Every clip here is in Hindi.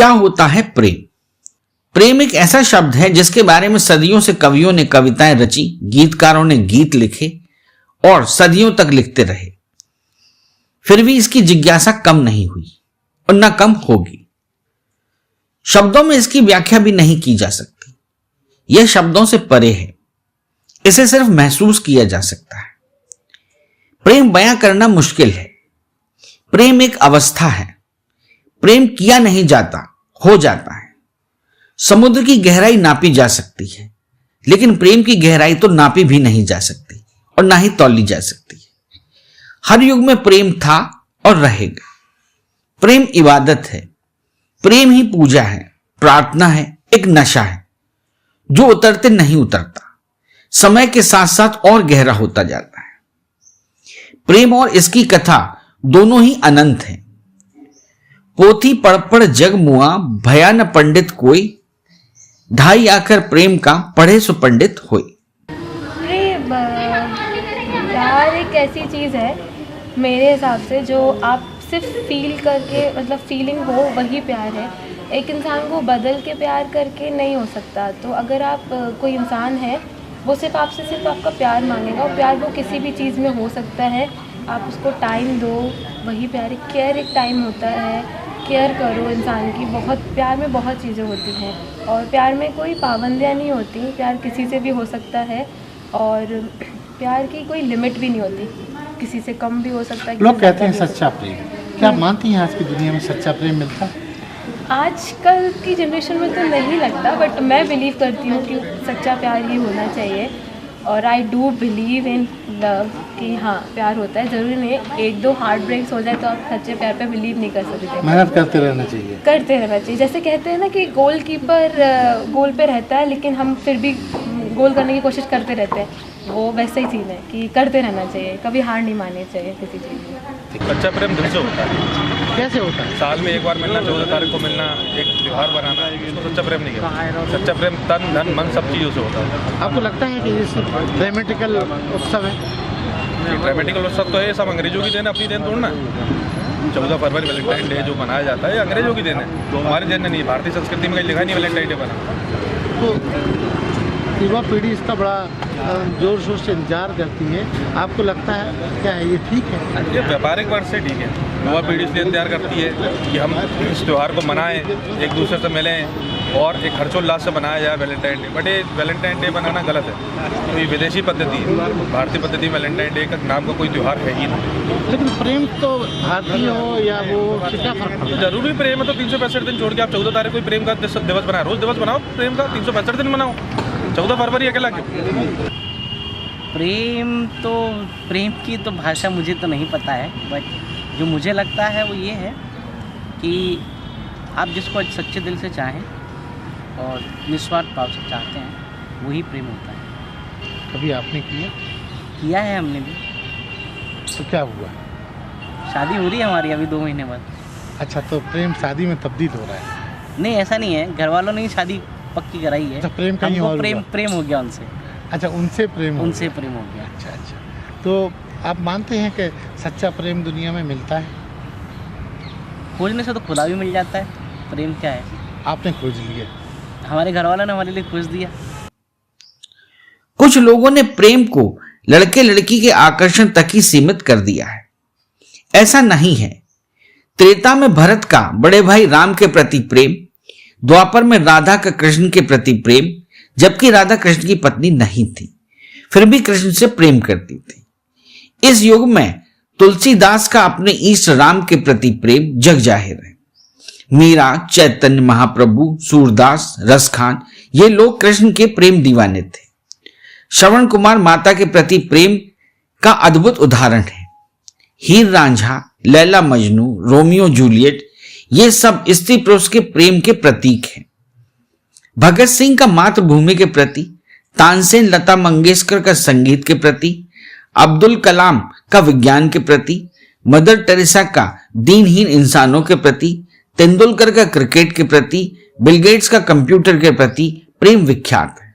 क्या होता है प्रेम? प्रेम एक ऐसा शब्द है जिसके बारे में सदियों से कवियों ने कविताएं रची, गीतकारों ने गीत लिखे और सदियों तक लिखते रहे। फिर भी इसकी जिज्ञासा कम नहीं हुई और न कम होगी। शब्दों में इसकी व्याख्या भी नहीं की जा सकती। यह शब्दों से परे है। इसे सिर्फ महसूस किया जा सकता है। प्रेम बयां करना मुश्किल है। प्रेम एक अवस्था है। प्रेम किया नहीं जाता, हो जाता है। समुद्र की गहराई नापी जा सकती है, लेकिन प्रेम की गहराई तो नापी भी नहीं जा सकती और ना ही तौली जा सकती है। हर युग में प्रेम था और रहेगा। प्रेम इबादत है। प्रेम ही पूजा है, प्रार्थना है, एक नशा है जो उतरते नहीं उतरता, समय के साथ साथ और गहरा होता जाता है। प्रेम और इसकी कथा दोनों ही अनंत हैं। पोथी पढ़ पढ़ जग मुआ, भया न पंडित कोई, ढाई आकर प्रेम का पढ़े सो पंडित होई। प्यार एक ऐसी चीज़ है मेरे हिसाब से जो आप सिर्फ फील करके, मतलब फीलिंग हो वही प्यार है। एक इंसान को बदल के प्यार करके नहीं हो सकता। तो अगर आप कोई इंसान है वो सिर्फ आपसे सिर्फ आपका प्यार मांगेगा, और प्यार वो किसी भी चीज़ में हो सकता है। आप उसको टाइम दो, वही प्यार। केयर एक टाइम होता है, केयर करो इंसान की। बहुत प्यार में बहुत चीज़ें होती हैं और प्यार में कोई पाबंदियाँ नहीं होती। प्यार किसी से भी हो सकता है और प्यार की कोई लिमिट भी नहीं होती, किसी से कम भी हो सकता है। लोग कहते हैं सच्चा प्रेम, क्या आप मानती हैं आज की दुनिया में सच्चा प्रेम मिलता है? आजकल की जनरेशन में तो नहीं लगता, बट मैं बिलीव करती हूँ कि सच्चा प्यार ही होना चाहिए। और I do believe in love कि हाँ प्यार होता है। ज़रूरी नहीं है एक दो हार्ट ब्रेक्स हो जाए तो आप सच्चे प्यार पे बिलीव नहीं कर सकते। मेहनत करते रहना चाहिए, करते रहना चाहिए। जैसे कहते हैं ना कि गोल कीपर गोल पे रहता है लेकिन हम फिर भी गोल करने की कोशिश करते रहते हैं, वो वैसा ही चीज़ है कि करते रहना चाहिए, कभी हार नहीं माननी चाहिए किसी चीज़ में। सच्चा प्रेम दिल से होता है। कैसे होता है? साल में एक बार मिलना, 14 तारीख को मिलना, एक त्यौहार बनाना, इसको सच्चा प्रेम नहीं कहते। सच्चा प्रेम तन धन मन सब चीज़ों से होता है। आपको लगता है कि ये सिर्फ ड्रामेटिकल उत्सव है? ड्रामेटिकल उत्सव तो है, सब अंग्रेजों की देन, अपनी देन थोड़ा। 14 फरवरी वैलेंटाइन डे जो मनाया जाता है अंग्रेजों की देन है, हमारी देन नहीं। भारतीय संस्कृति में कहीं लिखा नहीं वैलेंटाइन डे बना। तो युवा पीढ़ी इसका बड़ा जोर शोर से इंतजार करती है। आपको लगता है क्या है ये ठीक है? ये व्यापारिक वर्ष से ठीक है। युवा पीढ़ी इसलिए इंतजार करती है कि हम इस त्यौहार को मनाएं, एक दूसरे से मिलें और एक हर्षोल्लास से मनाया जाए वैलेंटाइन डे। बट ये वैलेंटाइन डे बनाना गलत है, तो ये विदेशी पद्धति है। भारतीय पद्धति में वैलेंटाइन डे का नाम का कोई त्यौहार है ही नहीं। लेकिन प्रेम तो भारतीय हो या वो क्या फर्क पड़ता है? जरूरी प्रेम है तो 365 दिन छोड़ के आप 14 तारीख को प्रेम का दिवस बनाए। रोज दिवस बनाओ प्रेम का, 365 दिन बनाओ। 14 फरवरी अकेला क्यों? प्रेम की तो भाषा मुझे तो नहीं पता है, बट जो मुझे लगता है वो ये है कि आप जिसको सच्चे दिल से चाहें और निस्वार्थ भाव से चाहते हैं वही प्रेम होता है। कभी आपने किया है हमने भी। तो क्या हुआ? शादी हो रही है हमारी अभी 2 महीने बाद। अच्छा, तो प्रेम शादी में तब्दील हो रहा है? नहीं, ऐसा नहीं है, घर वालों ने ही शादी पक्की कराई है। अच्छा, प्रेम कहीं हमको और प्रेम हो गया उनसे। अच्छा, उनसे प्रेम हो उनसे गया। प्रेम हो गया। अच्छा अच्छा, तो आप मानते हैं कि सच्चा प्रेम दुनिया में मिलता है? खोजने से तो खुदा भी मिल जाता है। प्रेम क्या है? आपने खोज लिया? हमारे घर वालों ने हमारे लिए खोज दिया। कुछ लोगों ने प्रेम को लड़के लड़की के आकर्षण तक ही सीमित कर दिया है। ऐसा नहीं है। त्रेता में भरत का बड़े भाई राम के प्रति प्रेम, द्वापर में राधा का कृष्ण के प्रति प्रेम, जबकि राधा कृष्ण की पत्नी नहीं थी, फिर भी कृष्ण से प्रेम करती थी। इस युग में तुलसीदास का अपने इष्ट राम के प्रति प्रेम जग जाहिर है। मीरा, चैतन्य महाप्रभु, सूरदास, रसखान, ये लोग कृष्ण के प्रेम दीवाने थे। श्रवण कुमार माता के प्रति प्रेम का अद्भुत उदाहरण है। हीर रांझा, लैला मजनू, रोमियो जूलियट, ये सब स्त्री पुरुष के प्रेम के प्रतीक हैं। भगत सिंह का मातृभूमि के प्रति, तानसेन लता मंगेशकर का संगीत के प्रति, अब्दुल कलाम का विज्ञान के प्रति, मदर टेरेसा का दीनहीन इंसानों के प्रति, तेंदुलकर का क्रिकेट के प्रति, बिल गेट्स का कंप्यूटर के प्रति प्रेम विख्यात है।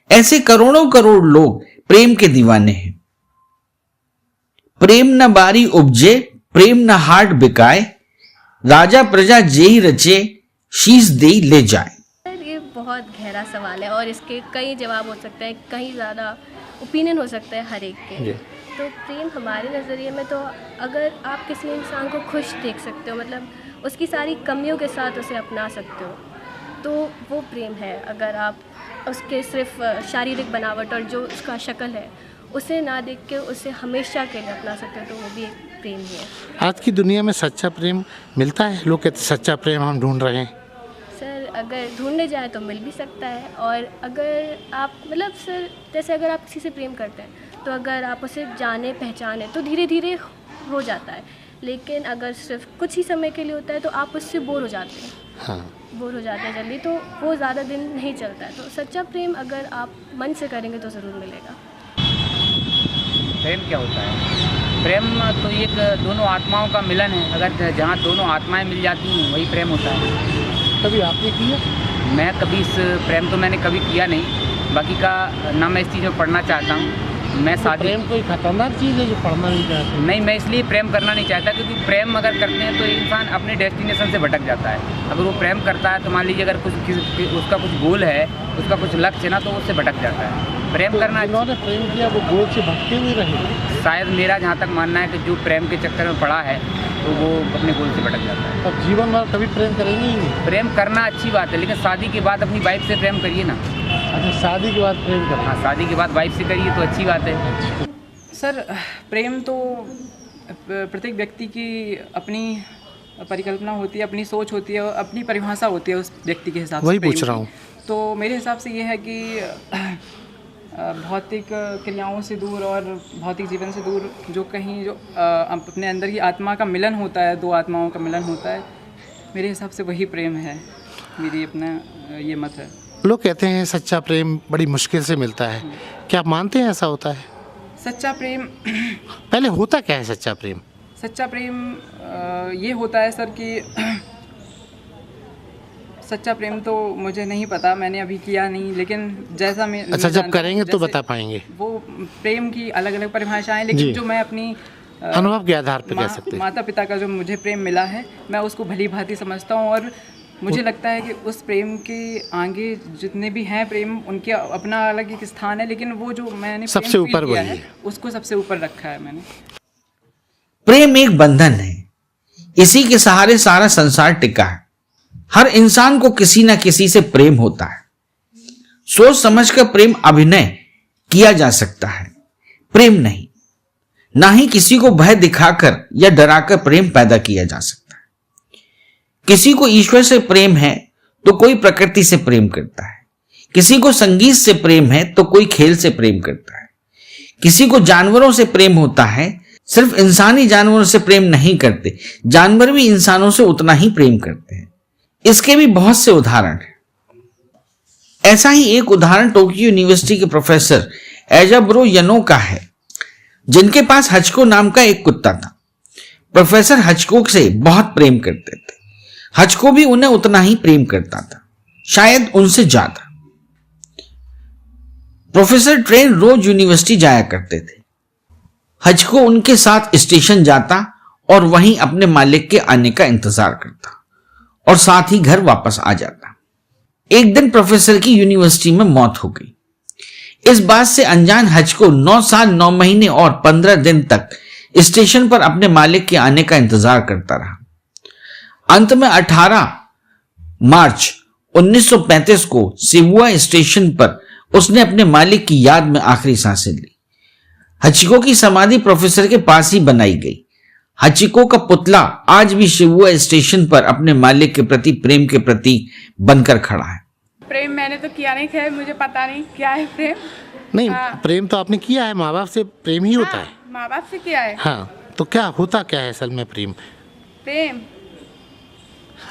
ऐसे करोड़ों करोड़ लोग प्रेम के दीवाने हैं। प्रेम न बारी उपजे, प्रेम न हाट बिकाए, राजा प्रजा जेहि रचे, शीश दे ले जाए। सर ये बहुत गहरा सवाल है और इसके कई जवाब हो सकते हैं, कई ज़्यादा ओपिनियन हो सकता है हर एक के। तो प्रेम हमारे नज़रिए में तो अगर आप किसी इंसान को खुश देख सकते हो, मतलब उसकी सारी कमियों के साथ उसे अपना सकते हो, तो वो प्रेम है। अगर आप उसके सिर्फ शारीरिक बनावट और जो उसका शक्ल है उसे ना देख के उसे हमेशा के लिए अपना सकते हो, तो वो भी एक प्रेम ही है। आज की दुनिया में सच्चा प्रेम मिलता है? लोग कहते हैं सच्चा प्रेम हम ढूंढ रहे हैं। सर अगर ढूंढने जाए तो मिल भी सकता है, और अगर आप मतलब सर जैसे अगर आप किसी से प्रेम करते हैं तो अगर आप उसे जाने पहचाने तो धीरे धीरे हो जाता है, लेकिन अगर सिर्फ कुछ ही समय के लिए होता है तो आप उससे बोर हो जाते हैं। हाँ, बोर हो जाते हैं जल्दी, तो वो ज़्यादा दिन नहीं चलता है। तो सच्चा प्रेम अगर आप मन से करेंगे तो ज़रूर मिलेगा। प्रेम क्या होता है? प्रेम तो एक दोनों आत्माओं का मिलन है। अगर जहाँ दोनों आत्माएं मिल जाती हैं वही प्रेम होता है। कभी आपने किया? मैं कभी इस प्रेम तो मैंने कभी किया नहीं, बाकी का ना मैं इस चीज़ में पढ़ना चाहता हूँ। मैं शादी प्रेम कोई खतरनाक चीज़ है जो पढ़ना नहीं चाहते? नहीं, मैं इसलिए प्रेम करना नहीं चाहता क्योंकि प्रेम अगर करते हैं तो इंसान अपने डेस्टिनेशन से भटक जाता है। अगर वो प्रेम करता है तो मान लीजिए अगर उसका कुछ गोल है, उसका कुछ लक्ष्य है ना, तो उससे भटक जाता है। प्रेम तो करना, जिन्होंने प्रेम किया वो गोल से भटके हुए रहे? शायद मेरा जहाँ तक मानना है कि जो प्रेम के चक्कर में पड़ा है तो वो अपने गोल से भटक जाता है। अब जीवन भर कभी प्रेम करेंगे ही नहीं? प्रेम करना अच्छी बात है, लेकिन शादी के बाद अपनी वाइफ से प्रेम करिए ना। अच्छा, शादी के बाद प्रेम करना? हाँ, शादी के बाद वाइफ से करिए तो अच्छी बात है। सर प्रेम तो प्रत्येक व्यक्ति की अपनी परिकल्पना होती है, अपनी सोच होती है, अपनी परिभाषा होती है उस व्यक्ति के हिसाब से। वही पूछ रहा हूँ। तो मेरे हिसाब से ये है कि भौतिक क्रियाओं से दूर और भौतिक जीवन से दूर जो कहीं जो अपने अंदर की आत्मा का मिलन होता है, दो आत्माओं का मिलन होता है, मेरे हिसाब से वही प्रेम है। मेरी अपना ये मत है। लोग कहते हैं सच्चा प्रेम बड़ी मुश्किल से मिलता है, क्या आप मानते हैं ऐसा होता है? सच्चा प्रेम पहले होता क्या है सच्चा प्रेम? सच्चा प्रेम ये होता है सर कि सच्चा प्रेम तो मुझे नहीं पता, मैंने अभी किया नहीं, लेकिन जैसा मैं अच्छा, जब करेंगे तो बता पाएंगे। वो प्रेम की अलग अलग परिभाषाएं, लेकिन जो मैं अपनी अनुभव के आधार पर कह सकते हैं। माता पिता का जो मुझे प्रेम मिला है, मैं उसको भली भांति समझता हूँ, और मुझे लगता है कि उस प्रेम के आगे जितने भी हैं प्रेम, उनके अपना अलग एक स्थान है, लेकिन वो जो मैंने सबसे ऊपर वही है, उसको सबसे ऊपर रखा है मैंने। प्रेम एक बंधन है, इसी के सहारे सारा संसार टिका है। हर इंसान को किसी न किसी से प्रेम होता है। सोच समझकर प्रेम अभिनय किया जा सकता है, प्रेम नहीं। ना ही किसी को भय दिखाकर या डराकर प्रेम पैदा किया जा सकता है। किसी को ईश्वर से प्रेम है तो कोई प्रकृति से प्रेम करता है। किसी को संगीत से प्रेम है तो कोई खेल से प्रेम करता है। किसी को जानवरों से प्रेम होता है। सिर्फ इंसानी जानवरों से प्रेम नहीं करते, जानवर भी इंसानों से उतना ही प्रेम करते हैं। इसके भी बहुत से उदाहरण हैं। ऐसा ही एक उदाहरण टोक्यो यूनिवर्सिटी के प्रोफेसर एजाब्रो यनो का है, जिनके पास हचको नाम का एक कुत्ता था। प्रोफेसर हचको से बहुत प्रेम करते थे। हचको भी उन्हें उतना ही प्रेम करता था, शायद उनसे ज्यादा। प्रोफेसर ट्रेन रोज यूनिवर्सिटी जाया करते थे। हचको उनके साथ स्टेशन जाता और वहीं अपने मालिक के आने का इंतजार करता और साथ ही घर वापस आ जाता। एक दिन प्रोफेसर की यूनिवर्सिटी में मौत हो गई। इस बात से अनजान हचको 9 साल 9 महीने और 15 दिन तक स्टेशन पर अपने मालिक के आने का इंतजार करता रहा। अंत में 18 मार्च 1935 को शिबुया स्टेशन पर उसने अपने मालिक की याद में आखिरी सांसें ली। हचिको की समाधि प्रोफेसर के पास ही बनाई गई। हचिको का पुतला आज भी शिबुया स्टेशन पर अपने मालिक के प्रति प्रेम के प्रतीक बनकर खड़ा है। प्रेम मैंने तो किया नहीं, खैर मुझे पता नहीं क्या है प्रेम। नहीं, प्रेम तो आपने किया है, माँ बाप से प्रेम ही होता है। माँ बाप से किया है। हाँ, तो क्या होता क्या है असल में प्रेम? प्रेम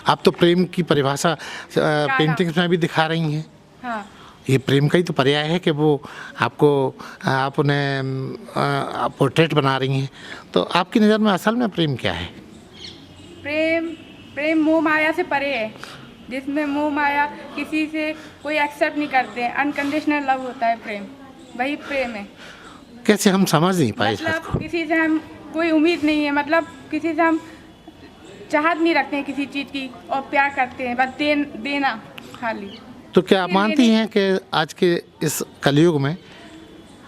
आप तो प्रेम की परिभाषा पेंटिंग्स में भी दिखा रही हैं। हाँ, ये प्रेम का ही तो पर्याय है कि वो आप उन्हें पोर्ट्रेट बना रही हैं। तो आपकी नज़र में असल में प्रेम क्या है? प्रेम मोह माया से परे है, जिसमें मोह माया किसी से कोई एक्सेप्ट नहीं करते हैं। अनकंडीशनल लव होता है प्रेम, वही प्रेम है। कैसे हम समझ नहीं पाए इस बात मतलब को? किसी से हम कोई उम्मीद नहीं है, मतलब किसी से हम चाहत नहीं रखते हैं किसी चीज़ की और प्यार करते हैं, बस देना खाली। तो क्या आप मानती हैं कि आज के इस कलयुग में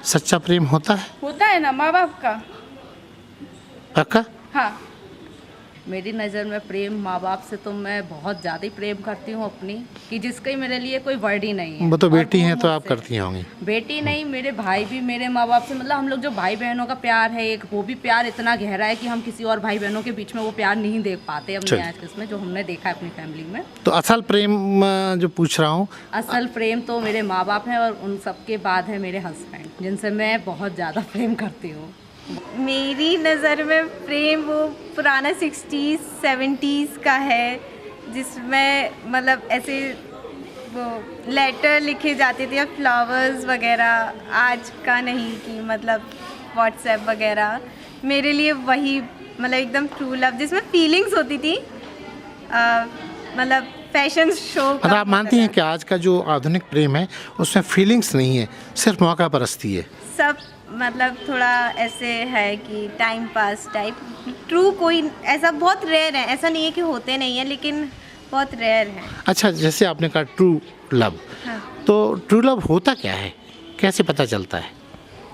सच्चा प्रेम होता है? होता है ना, माँ बाप का। पक्का? हाँ। मेरी नज़र में प्रेम माँ बाप से तो मैं बहुत ज़्यादा ही प्रेम करती हूँ अपनी, कि जिसका ही मेरे लिए कोई वर्ड ही नहीं है। वो तो बेटी और हैं तो आप मुझसे- करती होंगी। बेटी नहीं, मेरे भाई भी मेरे माँ बाप से, मतलब हम लोग जो भाई बहनों का प्यार है एक, वो भी प्यार इतना गहरा है कि हम किसी और भाई बहनों के बीच में वो प्यार नहीं देख पाते अपने आज के इसमें, जो हमने देखा है अपनी फैमिली में। तो असल प्रेम जो पूछ रहा हूँ, असल प्रेम तो मेरे माँ बाप हैं और उन सबके बाद है मेरे हस्बैंड, जिनसे मैं बहुत ज़्यादा प्रेम करती हूँ। मेरी नज़र में प्रेम वो पुराना 60s 70s का है, जिसमें मतलब ऐसे वो लेटर लिखे जाते थे या फ्लावर्स वगैरह, आज का नहीं कि मतलब व्हाट्सएप वगैरह। मेरे लिए वही मतलब एकदम ट्रू लव, जिसमें फीलिंग्स होती थी, मतलब फैशन शो। मतलब आप मानती हैं कि आज का जो आधुनिक प्रेम है उसमें फीलिंग्स नहीं है, सिर्फ मौका परस्ती है? सब मतलब थोड़ा ऐसे है कि टाइम पास टाइप, ट्रू कोई ऐसा बहुत रेयर है, ऐसा नहीं है कि होते नहीं है, लेकिन बहुत रेयर है। अच्छा, जैसे आपने कहा ट्रू लव, हाँ। तो ट्रू लव होता क्या है, कैसे पता चलता है?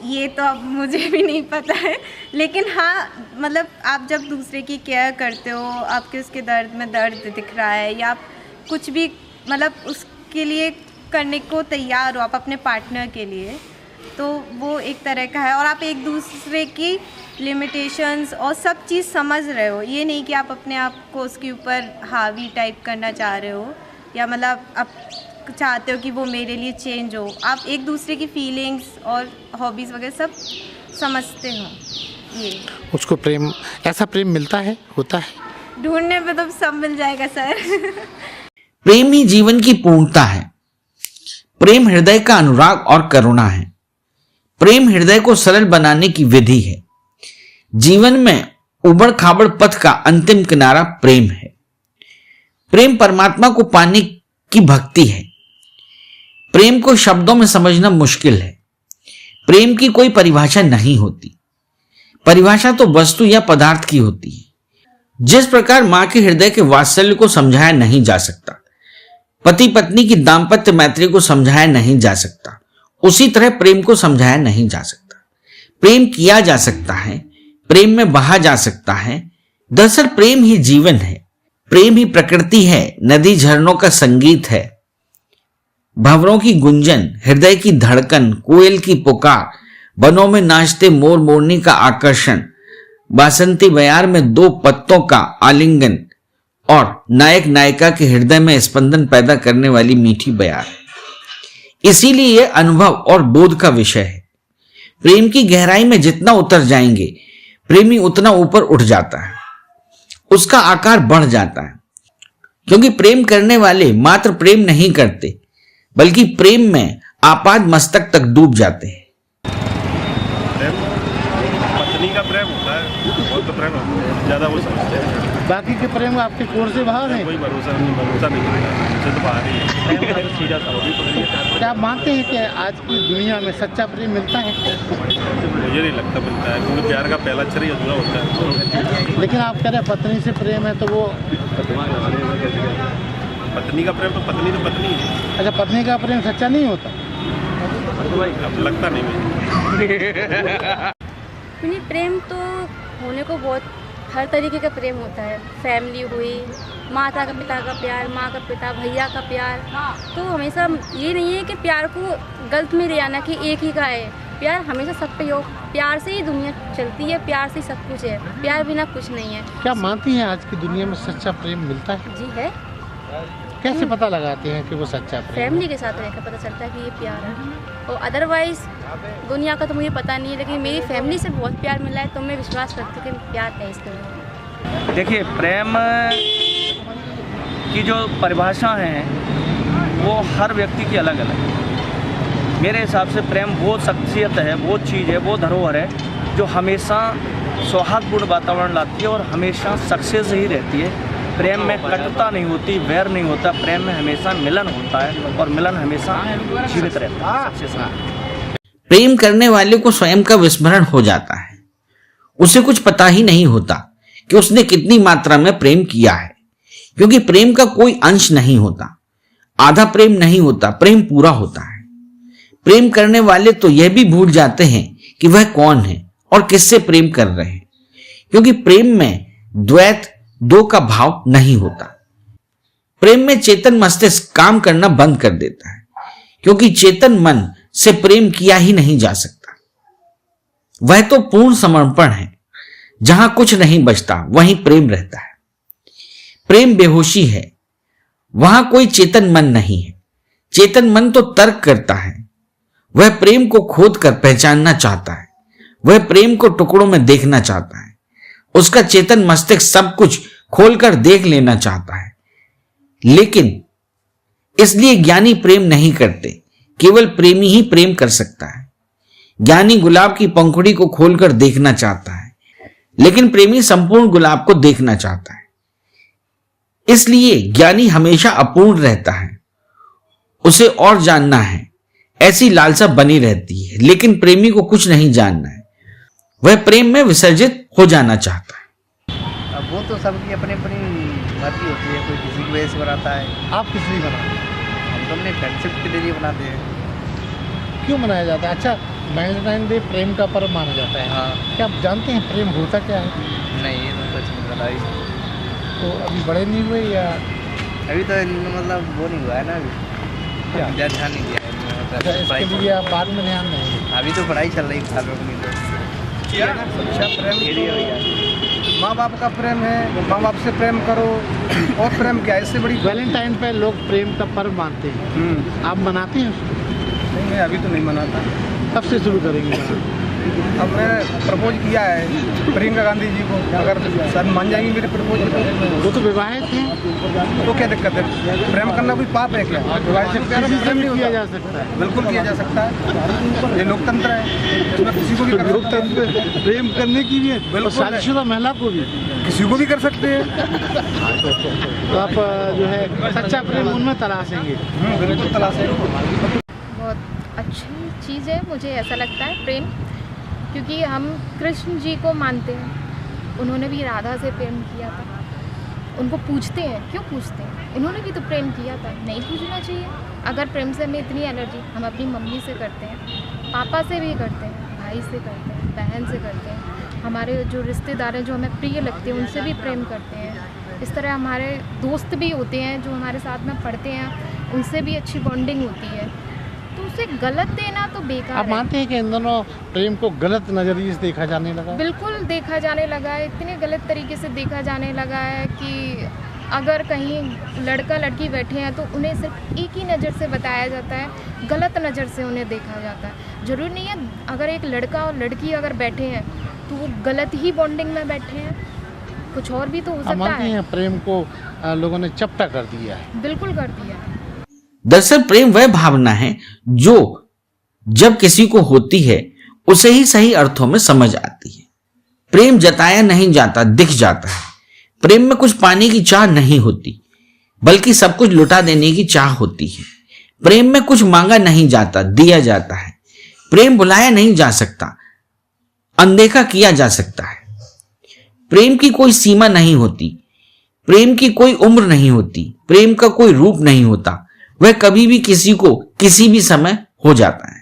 ये तो अब मुझे भी नहीं पता है, लेकिन हाँ मतलब आप जब दूसरे की केयर करते हो, आपके उसके दर्द में दर्द दिख रहा है, या आप कुछ भी मतलब उसके लिए करने को तैयार हो आप अपने पार्टनर के लिए, तो वो एक तरह का है। और आप एक दूसरे की लिमिटेशंस और सब चीज़ समझ रहे हो, ये नहीं कि आप अपने आप को उसके ऊपर हावी टाइप करना चाह रहे हो, या मतलब आप चाहते हो कि वो मेरे लिए चेंज हो। आप एक दूसरे की फीलिंग्स और हॉबीज़ वगैरह सब समझते हो। ये उसको प्रेम, ऐसा प्रेम मिलता है, होता है? ढूंढने पे तो सब मिल जाएगा सर। प्रेम ही जीवन की पूर्णता है। प्रेम हृदय का अनुराग और करुणा है। प्रेम हृदय को सरल बनाने की विधि है। जीवन में उबड़ खाबड़ पथ का अंतिम किनारा प्रेम है। प्रेम परमात्मा को पाने की भक्ति है। प्रेम को शब्दों में समझना मुश्किल है। प्रेम की कोई परिभाषा नहीं होती। परिभाषा तो वस्तु या पदार्थ की होती है। जिस प्रकार मां के हृदय के वात्सल्य को समझाया नहीं जा सकता, पति पत्नी की दाम्पत्य मैत्री को समझाया नहीं जा सकता, उसी तरह प्रेम को समझाया नहीं जा सकता। प्रेम किया जा सकता है, प्रेम में बहा जा सकता है। दरअसल प्रेम ही जीवन है। प्रेम ही प्रकृति है, नदी झरनों का संगीत है, भंवरों की गुंजन, हृदय की धड़कन, कोयल की पुकार, वनों में नाचते मोर मोरनी का आकर्षण, बासंती बयार में दो पत्तों का आलिंगन और नायक नायिका के हृदय में स्पंदन पैदा करने वाली मीठी बयार। इसीलिए यह अनुभव और बोध का विषय है। प्रेम की गहराई में जितना उतर जाएंगे, प्रेमी उतना ऊपर उठ जाता है, उसका आकार बढ़ जाता है। क्योंकि प्रेम करने वाले मात्र प्रेम नहीं करते, बल्कि प्रेम में आपाद मस्तक तक डूब जाते हैं। पत्नी का प्रेम होता है, बहुत तो प्रेम ज़्यादा वो समझते हैं। बाकी के प्रेम आपके कोर से बाहर हैं? कोई भरोसा नहीं होता, मुझसे तो बाहर ही है। सीधा सा वो भी पकड़ लिया। क्या आप मानते हैं कि आज की दुनिया में सच्चा प्रेम मिलता है? मुझे नहीं लगता मिलता है, क्योंकि प्यार का पहला अक्षर ही अधूरा होता है। लेकिन आप कह रहे हैं पत्नी से प्रेम है, तो वो पत्नी का प्रेम तो पत्नी है। अच्छा, पत्नी का प्रेम सच्चा नहीं होता? अब लगता नहीं मुझे। प्रेम तो होने को बहुत हर तरीके का प्रेम होता है। फैमिली हुई, माता का पिता का प्यार, माँ का पिता भैया का प्यार। तो हमेशा ये नहीं है कि प्यार को गलत में ले आना कि एक ही का है। प्यार हमेशा सब पे हो। प्यार से ही दुनिया चलती है, प्यार से सब कुछ है, प्यार बिना कुछ नहीं है। क्या मानती हैं आज की दुनिया में सच्चा प्रेम मिलता है? जी है। कैसे पता लगाते हैं कि वो सच्चा प्रेम? फैमिली के साथ रहकर पता चलता है कि ये प्यार है। और अदरवाइज दुनिया का तो मुझे पता नहीं है, लेकिन मेरी फैमिली से बहुत प्यार मिला है, तो मैं विश्वास करती हूँ कि प्यार है इस दुनिया। देखिए, प्रेम की जो परिभाषा है वो हर व्यक्ति की अलग अलग है। मेरे हिसाब से प्रेम वो शख्सियत है, वो चीज़ है, वो धरोहर है जो हमेशा सौहार्दपूर्ण वातावरण लाती है और हमेशा सक्सेस ही रहती है। प्रेम में कटुता नहीं होती, वैर नहीं होता, प्रेम में हमेशा मिलन होता है और मिलन हमेशा जीवित रहता है सबसे साथ। प्रेम करने वाले को स्वयं का विस्मरण हो जाता है। उसे कुछ पता ही नहीं होता कि उसने कितनी मात्रा में प्रेम किया है, क्योंकि प्रेम का कोई अंश नहीं होता, आधा प्रेम नहीं होता, प्रेम पूरा होता है। प्रेम करने वाले तो यह भी भूल जाते हैं कि वह कौन है और किससे प्रेम कर रहे हैं, क्योंकि प्रेम में द्वैत, दो का भाव नहीं होता। प्रेम में चेतन मस्तिष्क काम करना बंद कर देता है, क्योंकि चेतन मन से प्रेम किया ही नहीं जा सकता। वह तो पूर्ण समर्पण है, जहां कुछ नहीं बचता वहीं प्रेम रहता है। प्रेम बेहोशी है, वहां कोई चेतन मन नहीं है। चेतन मन तो तर्क करता है, वह प्रेम को खोद कर पहचानना चाहता है, वह प्रेम को टुकड़ों में देखना चाहता है। उसका चेतन मस्तिष्क सब कुछ खोलकर देख लेना चाहता है, लेकिन इसलिए ज्ञानी प्रेम नहीं करते, केवल प्रेमी ही प्रेम कर सकता है। ज्ञानी गुलाब की पंखुड़ी को खोलकर देखना चाहता है, लेकिन प्रेमी संपूर्ण गुलाब को देखना चाहता है। इसलिए ज्ञानी हमेशा अपूर्ण रहता है, उसे और जानना है, ऐसी लालसा बनी रहती है, लेकिन प्रेमी को कुछ नहीं जानना है, वह प्रेम में विसर्जित हो जाना चाहता है। अब वो तो सबकी अपनी अपनी मर्जी होती है, कोई किसी की वजह से बनाता है। आप किस लिए बनाते हैं? हम तो अपने फ्रेंडशिप के लिए बनाते हैं। क्यों मनाया जाता है? अच्छा, वैलेंटाइन डे प्रेम का पर्व माना जाता है। हाँ। क्या आप जानते हैं प्रेम होता क्या है? नहीं, ये तो कुछ नहीं पता। तो अभी बड़े नहीं हुए या अभी तो मतलब वो नहीं हुआ है ना, अभी क्या ध्यान नहीं दिया है। अच्छा, इसके लिए आप बाद में ध्यान नहीं? अभी तो पढ़ाई चल रही है साल में। अच्छा प्रेम, माँ बाप का प्रेम है, माँ बाप से प्रेम करो, और प्रेम क्या है इससे बड़ी। वैलेंटाइन पे लोग प्रेम का पर्व मानते हैं, आप मनाते हैं उसको? नहीं, मैं अभी तो नहीं मनाता। कब से शुरू करेंगे? अब मैंने प्रपोज किया है प्रियंका गांधी जी को, अगर सर मान जाएंगे मेरे प्रपोज को। वो तो विवाहित हैं, तो क्या दिक्कत है? प्रेम करना कोई पाप है क्या? विवाहित से प्रेम नहीं किया जा सकता है। बिल्कुल किया जा सकता है, ये लोकतंत्र है, इसमें किसी को भी कर सकते हैं। प्रेम करने की भी है, बिल्कुल, शादीशुदा महिला को भी, किसी को भी कर सकते हैं। तो आप जो है सच्चा प्रेम उनमें तलाशेंगे? बिल्कुल तलाशेंगे। बहुत अच्छी चीज़ है, मुझे ऐसा लगता है प्रेम, क्योंकि हम कृष्ण जी को मानते हैं, उन्होंने भी राधा से प्रेम किया था। उनको पूछते हैं, क्यों पूछते हैं? उन्होंने भी तो प्रेम किया था, नहीं पूछना चाहिए। अगर प्रेम से हमें इतनी एलर्जी, हम अपनी मम्मी से करते हैं, पापा से भी करते हैं, भाई से करते हैं, बहन से करते हैं, हमारे जो रिश्तेदार हैं जो हमें प्रिय लगते हैं उनसे भी प्रेम करते हैं। इस तरह हमारे दोस्त भी होते हैं जो हमारे साथ में पढ़ते हैं, उनसे भी अच्छी बॉन्डिंग होती है, तो उसे गलत देना तो बेकार आप मानते हैं कि इन दोनों प्रेम को गलत नज़रिए से देखा जाने लगा? बिल्कुल देखा जाने लगा है, इतने गलत तरीके से देखा जाने लगा है कि अगर कहीं लड़का लड़की बैठे हैं तो उन्हें सिर्फ एक ही नज़र से बताया जाता है, गलत नज़र से उन्हें देखा जाता है। ज़रूरी नहीं है अगर एक लड़का और लड़की अगर बैठे हैं तो वो गलत ही बॉन्डिंग में बैठे हैं, कुछ और भी तो हो सकता मानते है। हैं प्रेम को लोगों ने चपटा कर दिया है? बिल्कुल कर दिया है। दरअसल प्रेम वह भावना है जो जब किसी को होती है उसे ही सही अर्थों में समझ आती है। प्रेम जताया नहीं जाता, दिख जाता है। प्रेम में कुछ पाने की चाह नहीं होती, बल्कि सब कुछ लुटा देने की चाह होती है। प्रेम में कुछ मांगा नहीं जाता, दिया जाता है। प्रेम बुलाया नहीं जा सकता, अनदेखा किया जा सकता है। प्रेम की कोई सीमा नहीं होती, प्रेम की कोई उम्र नहीं होती, प्रेम का कोई रूप नहीं होता, वह कभी भी किसी को किसी भी समय हो जाता है।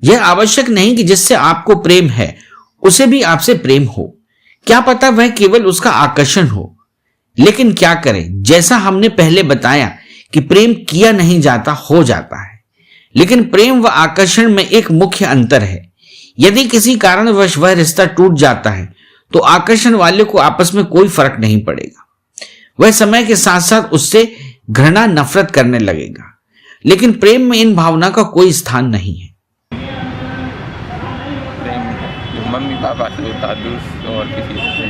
यह आवश्यक नहीं कि जिससे आपको प्रेम है उसे भी आपसे प्रेम हो, क्या पता वह केवल उसका आकर्षण हो। लेकिन क्या करें, जैसा हमने पहले बताया कि प्रेम किया नहीं जाता, हो जाता है। लेकिन प्रेम व आकर्षण में एक मुख्य अंतर है। यदि किसी कारणवश वह रिश्ता टूट जाता है तो आकर्षण वाले को आपस में कोई फर्क नहीं पड़ेगा, वह समय के साथ साथ उससे घृणा नफरत करने लगेगा। लेकिन प्रेम में इन भावना का कोई स्थान नहीं है। प्रेम जो मम्मी पापा से होता है, दोस्त और किसी से,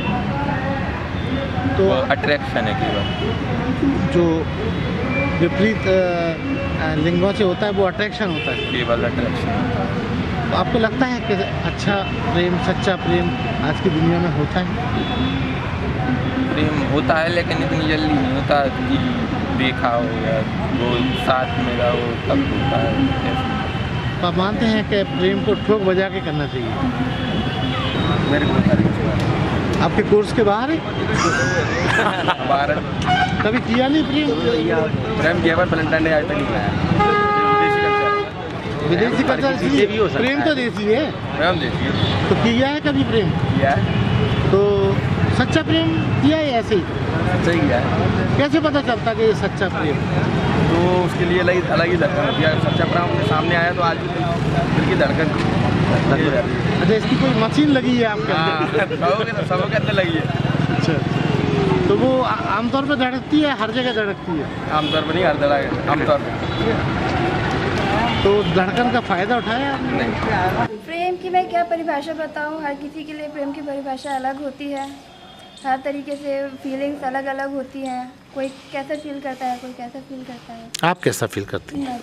तो अट्रैक्शन है केवल। जो विपरीत लिंगों से होता है वो अट्रैक्शन होता है, केवल अट्रैक्शन होता है। तो आपको लगता है कि अच्छा प्रेम, सच्चा प्रेम आज की दुनिया में होता है? प्रेम होता है लेकिन इतनी जल्दी नहीं होता कि देखा हो या वो साथ में रहो तब होता है। तो आप मानते हैं कि प्रेम को ठोक बजा के करना चाहिए? मेरे को आपके कोर्स के बाहर है? बाहर कभी किया नहीं प्रेम? प्रेम किया पर वैलेंटाइन डे आज तक नहीं किया। विदेशी कल्चर प्रेम तो देसी है। प्रेम देसी है। तो किया है कभी प्रेम? किया है। तो सच्चा प्रेम किया है ऐसे ही? सच्चा ही किया है। कैसे पता चलता कि ये सच्चा प्रेम? तो उसके लिए अलग ही धड़कन होती है। सच्चा प्रेम अपने सामने आया तो आज दिल की धड़कन। अच्छा, इसकी कोई मशीन लगी है आपके? हाँ, सबों के अंदर लगी है। अच्छा, तो वो आमतौर पर धड़कती है, हर जगह धड़कती है? आमतौर पर नहीं, हर जगह आमतौर पर। तो धड़कन का फ़ायदा उठाया आपने? नहीं। प्रेम की मैं क्या परिभाषा बताऊं, हर किसी के लिए प्रेम की परिभाषा अलग होती है। हर तरीके से फीलिंग्स अलग अलग होती हैं। कोई कैसा फील करता है, कोई कैसा फील करता है। आप कैसा फील करती हैं?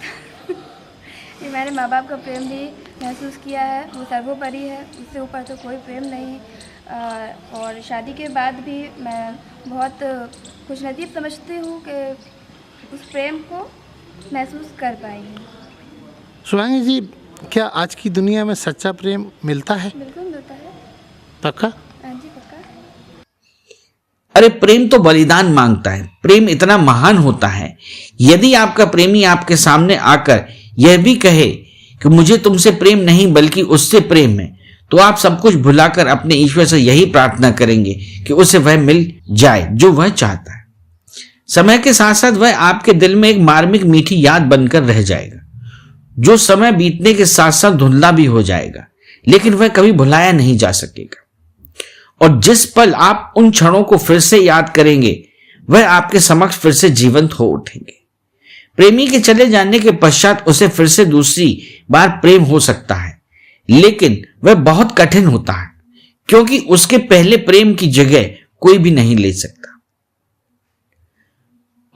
ये मैंने माँ बाप का प्रेम भी महसूस किया है, वो सर्वोपरि है, उससे ऊपर तो कोई प्रेम नहीं। और शादी के बाद भी मैं बहुत खुशनसीब समझती हूँ कि उस प्रेम को महसूस कर पाई हूँ। शुभांगी जी, क्या आज की दुनिया में सच्चा प्रेम मिलता है? बिल्कुल मिलता है। पक्का? हाँ जी, पक्का। अरे प्रेम तो बलिदान मांगता है। प्रेम इतना महान होता है, यदि आपका प्रेमी आपके सामने आकर यह भी कहे कि मुझे तुमसे प्रेम नहीं बल्कि उससे प्रेम है, तो आप सब कुछ भुलाकर अपने ईश्वर से यही प्रार्थना करेंगे कि उसे वह मिल जाए जो वह चाहता है। समय के साथ साथ वह आपके दिल में एक मार्मिक मीठी याद बनकर रह जाएगा, जो समय बीतने के साथ साथ धुंधला भी हो जाएगा, लेकिन वह कभी भुलाया नहीं जा सकेगा। और जिस पल आप उन क्षणों को फिर से याद करेंगे, वह आपके समक्ष फिर से जीवंत हो उठेंगे। प्रेमी के चले जाने के पश्चात उसे फिर से दूसरी बार प्रेम हो सकता है, लेकिन वह बहुत कठिन होता है, क्योंकि उसके पहले प्रेम की जगह कोई भी नहीं ले सकता।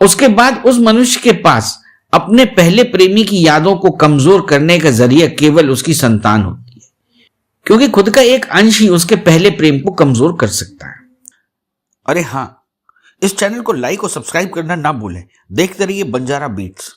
उसके बाद उस मनुष्य के पास अपने पहले प्रेमी की यादों को कमजोर करने का जरिया केवल उसकी संतान होती है, क्योंकि खुद का एक अंश ही उसके पहले प्रेम को कमजोर कर सकता है। अरे हाँ, इस चैनल को लाइक और सब्सक्राइब करना ना भूलें। देखते रहिए बंजारा बीट्स।